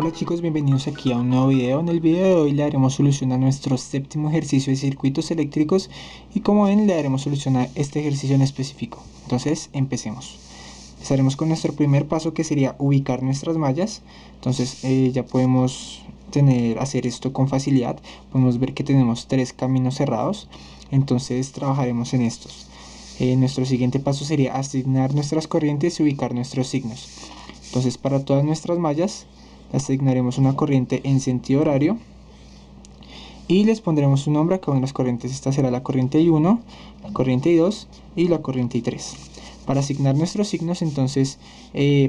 Hola chicos, bienvenidos aquí a un nuevo video. En el video de hoy le haremos solución a nuestro séptimo ejercicio de circuitos eléctricos y como ven le haremos solución a este ejercicio en específico. Entonces empecemos. Empezaremos con nuestro primer paso, que sería ubicar nuestras mallas. Entonces ya podemos hacer esto con facilidad. Podemos ver que tenemos tres caminos cerrados, entonces trabajaremos en estos. Nuestro siguiente paso sería asignar nuestras corrientes y ubicar nuestros signos. Entonces para todas nuestras mallas asignaremos una corriente en sentido horario y les pondremos un nombre a cada una de las corrientes. Esta será la corriente I1, la corriente I2 y la corriente I3. Para asignar nuestros signos, entonces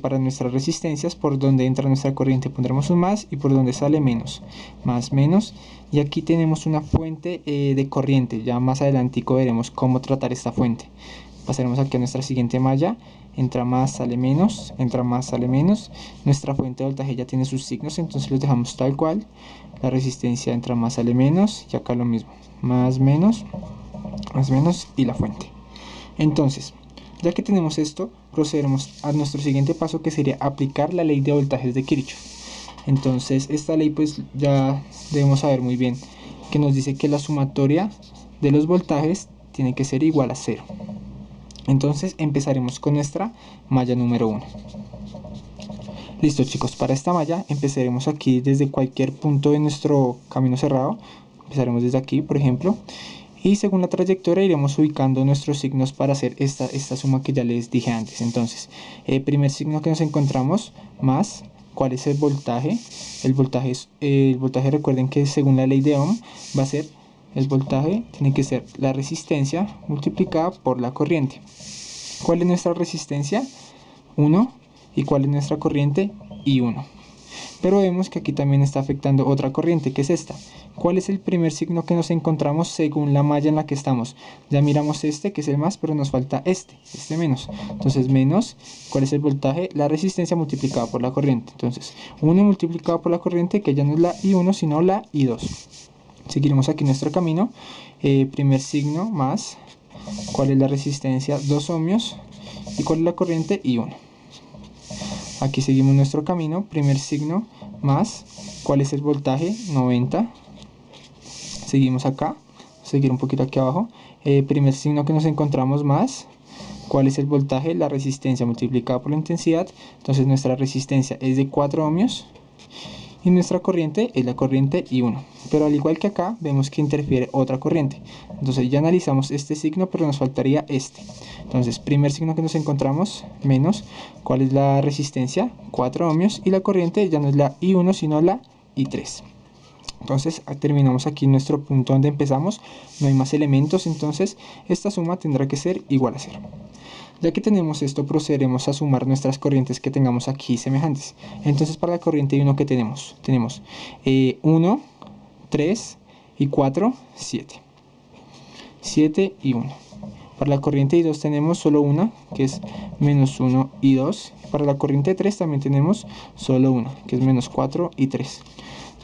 para nuestras resistencias, por donde entra nuestra corriente pondremos un más y por donde sale menos, más, menos. Y aquí tenemos una fuente de corriente. Ya más adelantico veremos cómo tratar esta fuente. Pasaremos aquí a nuestra siguiente malla. Entra más, sale menos, entra más, sale menos. Nuestra fuente de voltaje ya tiene sus signos, entonces los dejamos tal cual. La resistencia entra más, sale menos, y acá lo mismo, más, menos y la fuente. Entonces, ya que tenemos esto, procederemos a nuestro siguiente paso, que sería aplicar la ley de voltajes de Kirchhoff. Entonces esta ley pues ya debemos saber muy bien, que nos dice que la sumatoria de los voltajes tiene que ser igual a 0. Entonces empezaremos con nuestra malla número 1. Listo chicos, para esta malla empezaremos aquí desde cualquier punto de nuestro camino cerrado. Empezaremos desde aquí, por ejemplo, y según la trayectoria iremos ubicando nuestros signos para hacer esta suma que ya les dije antes. Entonces, el primer signo que nos encontramos, más, ¿cuál es el voltaje? El voltaje, recuerden que según la ley de Ohm va a ser, el voltaje tiene que ser la resistencia multiplicada por la corriente. ¿Cuál es nuestra resistencia? 1. ¿Y cuál es nuestra corriente? I1. Pero vemos que aquí también está afectando otra corriente, que es esta. ¿Cuál es el primer signo que nos encontramos según la malla en la que estamos? Ya miramos este, que es el más, pero nos falta este menos. Entonces menos, ¿cuál es el voltaje? La resistencia multiplicada por la corriente. Entonces 1 multiplicado por la corriente, que ya no es la I1, sino la I2. Seguiremos aquí nuestro camino. Primer signo, más. ¿Cuál es la resistencia? 2 ohmios. ¿Y cuál es la corriente? I1. Aquí seguimos nuestro camino. Primer signo, más. ¿Cuál es el voltaje? 90. Seguimos acá. Seguir un poquito aquí abajo. Primer signo que nos encontramos, más. ¿Cuál es el voltaje? La resistencia multiplicada por la intensidad. Entonces nuestra resistencia es de 4 ohmios. Y nuestra corriente es la corriente I1. Pero al igual que acá, vemos que interfiere otra corriente. Entonces ya analizamos este signo, pero nos faltaría este. Entonces, primer signo que nos encontramos, menos. ¿Cuál es la resistencia? 4 ohmios. Y la corriente ya no es la I1, sino la I3. Entonces terminamos aquí nuestro punto donde empezamos. No hay más elementos, entonces esta suma tendrá que ser igual a 0. Ya que tenemos esto, procederemos a sumar nuestras corrientes que tengamos aquí semejantes. Entonces para la corriente I1 que tenemos 1, 3 y 4, 7. 7 y 1. Para la corriente I2 tenemos solo una, que es menos 1 y 2. Para la corriente 3 también tenemos solo una, que es menos 4 y 3.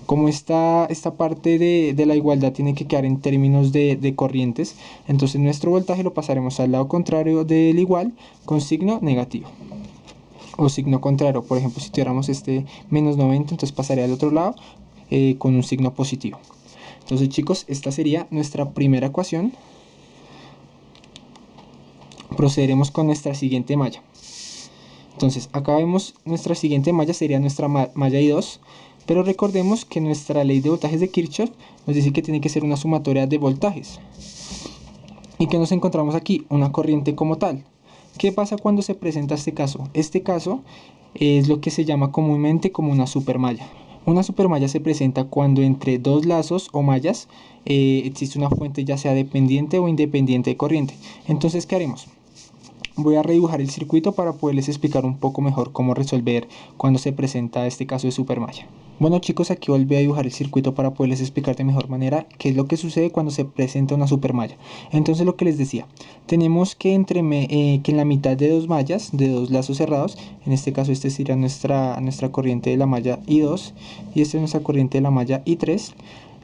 Como esta parte de la igualdad tiene que quedar en términos de corrientes, entonces nuestro voltaje lo pasaremos al lado contrario del igual con signo negativo. O signo contrario, por ejemplo, si tuviéramos este menos 90, entonces pasaría al otro lado con un signo positivo. Entonces chicos, esta sería nuestra primera ecuación. Procederemos con nuestra siguiente malla. Entonces acá vemos nuestra siguiente malla, sería nuestra malla I2. Pero recordemos que nuestra ley de voltajes de Kirchhoff nos dice que tiene que ser una sumatoria de voltajes. ¿Y que nos encontramos aquí? Una corriente como tal. ¿Qué pasa cuando se presenta este caso? Este caso es lo que se llama comúnmente como una supermalla. Una supermalla se presenta cuando entre dos lazos o mallas existe una fuente ya sea dependiente o independiente de corriente. Entonces, ¿qué haremos? Voy a redibujar el circuito para poderles explicar un poco mejor cómo resolver cuando se presenta este caso de supermalla. Bueno chicos, aquí volví a dibujar el circuito para poderles explicar de mejor manera qué es lo que sucede cuando se presenta una supermalla. Entonces lo que les decía, tenemos que, que en la mitad de dos mallas, de dos lazos cerrados, en este caso este sería nuestra corriente de la malla I2 y esta es nuestra corriente de la malla I3,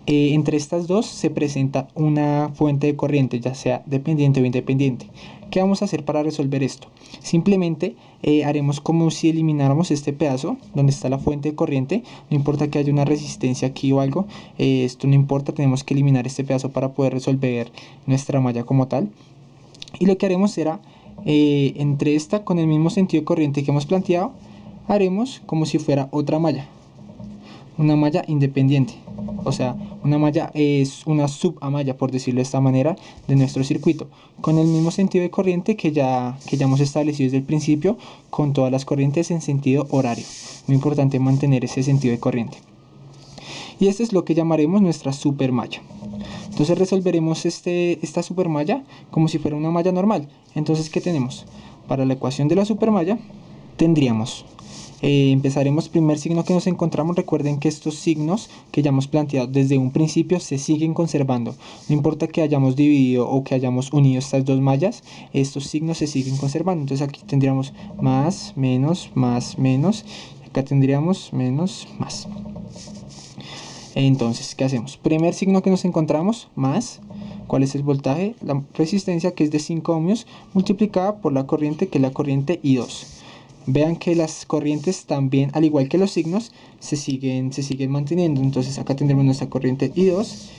Entre estas dos se presenta una fuente de corriente, ya sea dependiente o independiente. ¿Qué vamos a hacer para resolver esto? Simplemente haremos como si elimináramos este pedazo donde está la fuente de corriente. No importa que haya una resistencia aquí o algo, esto no importa, tenemos que eliminar este pedazo para poder resolver nuestra malla como tal. Y lo que haremos será, entre esta con el mismo sentido de corriente que hemos planteado, haremos como si fuera otra malla, una malla independiente. O sea, una malla es una subamalla, por decirlo de esta manera, de nuestro circuito, con el mismo sentido de corriente que ya hemos establecido desde el principio, con todas las corrientes en sentido horario. Muy importante mantener ese sentido de corriente. Y este es lo que llamaremos nuestra supermalla. Entonces resolveremos esta supermalla como si fuera una malla normal. Entonces, ¿qué tenemos? Para la ecuación de la supermalla tendríamos... empezaremos primer signo que nos encontramos. Recuerden que estos signos que ya hemos planteado desde un principio se siguen conservando. No importa que hayamos dividido o que hayamos unido estas dos mallas, estos signos se siguen conservando. Entonces aquí tendríamos más, menos, más, menos. Acá tendríamos menos, más. Entonces, ¿qué hacemos? Primer signo que nos encontramos, más. ¿Cuál es el voltaje? La resistencia, que es de 5 ohmios, multiplicada por la corriente, que es la corriente I2. Vean que las corrientes también, al igual que los signos, se siguen manteniendo. Entonces acá tendremos nuestra corriente I2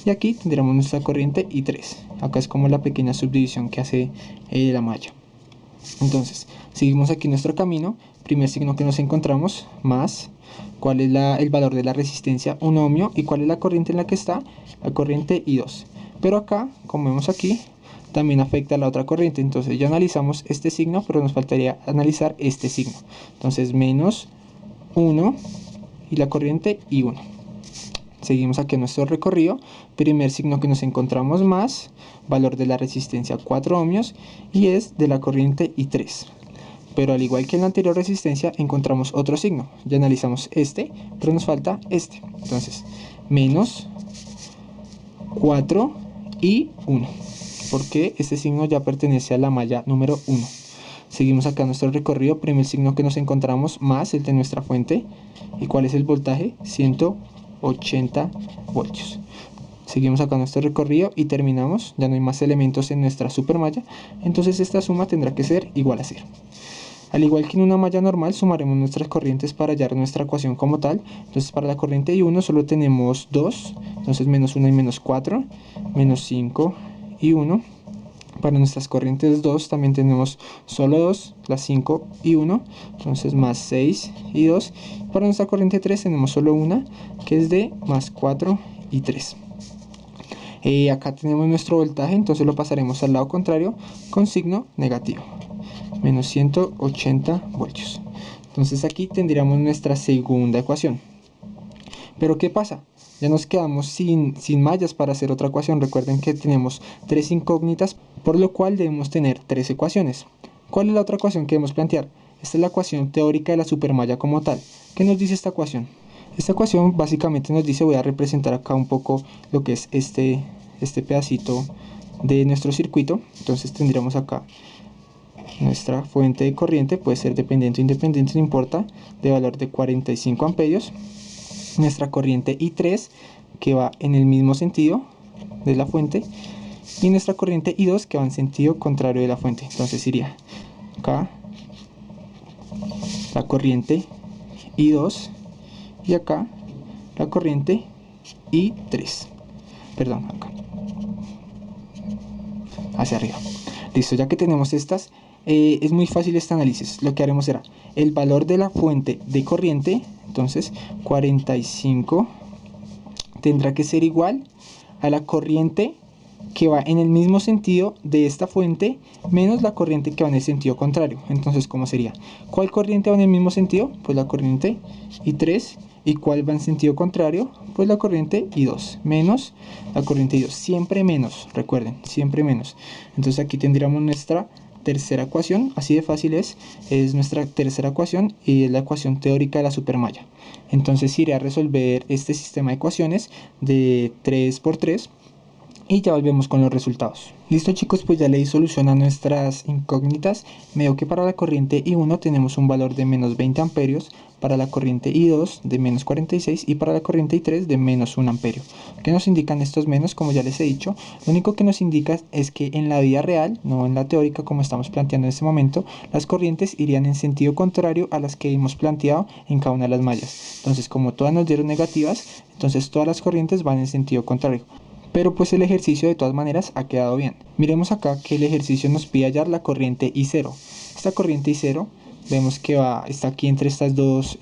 y aquí tendremos nuestra corriente I3. Acá es como la pequeña subdivisión que hace la malla. Entonces, seguimos aquí nuestro camino. Primer signo que nos encontramos, más. ¿Cuál es el valor de la resistencia? 1 ohmio. ¿Y cuál es la corriente en la que está? La corriente I2. Pero acá, como vemos aquí, también afecta a la otra corriente. Entonces ya analizamos este signo, pero nos faltaría analizar este signo. Entonces menos 1 y la corriente I1. Seguimos aquí en nuestro recorrido. Primer signo que nos encontramos, más. Valor de la resistencia 4 ohmios y es de la corriente I3. Pero al igual que en la anterior resistencia encontramos otro signo. Ya analizamos este, pero nos falta este. Entonces menos 4 y 1, porque este signo ya pertenece a la malla número 1. Seguimos acá nuestro recorrido. Primer signo que nos encontramos, más el de nuestra fuente. ¿Y cuál es el voltaje? 180 voltios. Seguimos acá nuestro recorrido y terminamos. Ya no hay más elementos en nuestra supermalla, entonces esta suma tendrá que ser igual a 0. Al igual que en una malla normal, sumaremos nuestras corrientes para hallar nuestra ecuación como tal. Entonces para la corriente I1 solo tenemos 2, entonces menos 1 y menos 4, menos 5 y 1. Para nuestras corrientes 2 también tenemos solo 2, las 5 y 1, entonces más 6 y 2. Para nuestra corriente 3 tenemos solo una, que es de más 4 y 3. Acá tenemos nuestro voltaje, entonces lo pasaremos al lado contrario con signo negativo, menos 180 voltios. Entonces aquí tendríamos nuestra segunda ecuación. Pero ¿qué pasa? Ya nos quedamos sin mallas para hacer otra ecuación. Recuerden que tenemos 3 incógnitas, por lo cual debemos tener 3 ecuaciones. ¿Cuál es la otra ecuación que debemos plantear? Esta es la ecuación teórica de la supermalla como tal. ¿Qué nos dice esta ecuación? Esta ecuación básicamente nos dice, voy a representar acá un poco lo que es este pedacito de nuestro circuito. Entonces tendríamos acá nuestra fuente de corriente, puede ser dependiente o independiente, no importa, de valor de 45 amperios. Nuestra corriente I3, que va en el mismo sentido de la fuente, y nuestra corriente I2, que va en sentido contrario de la fuente. Entonces iría acá la corriente I2 y acá la corriente I3. Perdón, acá hacia arriba. Listo, ya que tenemos estas, es muy fácil este análisis. Lo que haremos será el valor de la fuente de corriente, entonces 45 tendrá que ser igual a la corriente que va en el mismo sentido de esta fuente menos la corriente que va en el sentido contrario. Entonces, ¿cómo sería? ¿Cuál corriente va en el mismo sentido? Pues la corriente I3. ¿Y cuál va en sentido contrario? Pues la corriente I2 menos la corriente I2. Siempre menos, recuerden, siempre menos. Entonces aquí tendríamos nuestra tercera ecuación. Así de fácil es nuestra tercera ecuación y es la ecuación teórica de la supermalla. Entonces iré a resolver este sistema de ecuaciones de 3×3 y ya volvemos con los resultados. Listo chicos, pues ya le di solución a nuestras incógnitas. Veo que para la corriente I1 tenemos un valor de menos 20 amperios, para la corriente I2 de menos 46 y para la corriente I3 de menos 1 amperio. ¿Qué nos indican estos menos? Como ya les he dicho, lo único que nos indica es que en la vida real, no en la teórica como estamos planteando en este momento, las corrientes irían en sentido contrario a las que hemos planteado en cada una de las mallas. Entonces, como todas nos dieron negativas, entonces todas las corrientes van en sentido contrario. Pero pues el ejercicio de todas maneras ha quedado bien. Miremos acá que el ejercicio nos pide hallar la corriente I0. Esta corriente I0 vemos que está aquí entre estas dos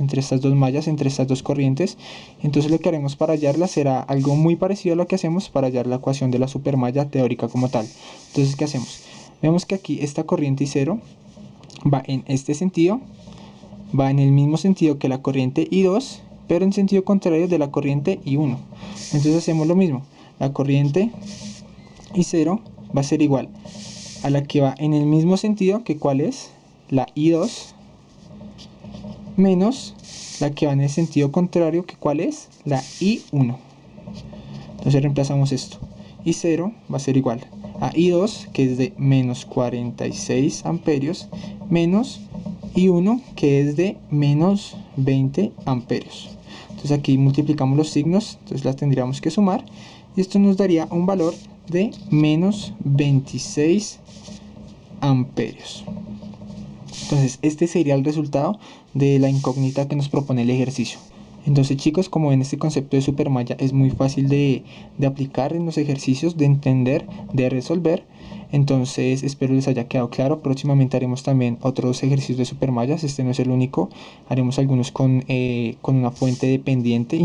mallas, entre estas dos corrientes. Entonces lo que haremos para hallarla será algo muy parecido a lo que hacemos para hallar la ecuación de la supermalla teórica como tal. Entonces, ¿qué hacemos? Vemos que aquí esta corriente I0 va en este sentido, va en el mismo sentido que la corriente I2, pero en sentido contrario de la corriente I1. Entonces hacemos lo mismo. La corriente I0 va a ser igual a la que va en el mismo sentido que cuál es la I2 menos la que va en el sentido contrario que cuál es la I1. Entonces reemplazamos esto. I0 va a ser igual a I2, que es de menos 46 amperios, menos I1, que es de menos 20 amperios. Entonces aquí multiplicamos los signos, entonces las tendríamos que sumar, y esto nos daría un valor de menos 26 amperios. Entonces este sería el resultado de la incógnita que nos propone el ejercicio. Entonces, chicos, como ven, este concepto de supermalla es muy fácil de aplicar en los ejercicios, de entender, de resolver. Entonces espero les haya quedado claro. Próximamente haremos también otros ejercicios de supermallas. Este no es el único. Haremos algunos con una fuente independiente,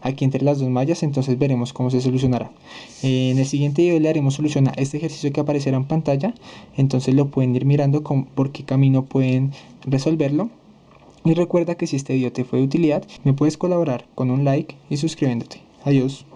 aquí entre las dos mallas. Entonces veremos cómo se solucionará. En el siguiente video le haremos solución a este ejercicio que aparecerá en pantalla. Entonces lo pueden ir mirando por qué camino pueden resolverlo. Y recuerda que si este video te fue de utilidad, me puedes colaborar con un like y suscribiéndote. Adiós.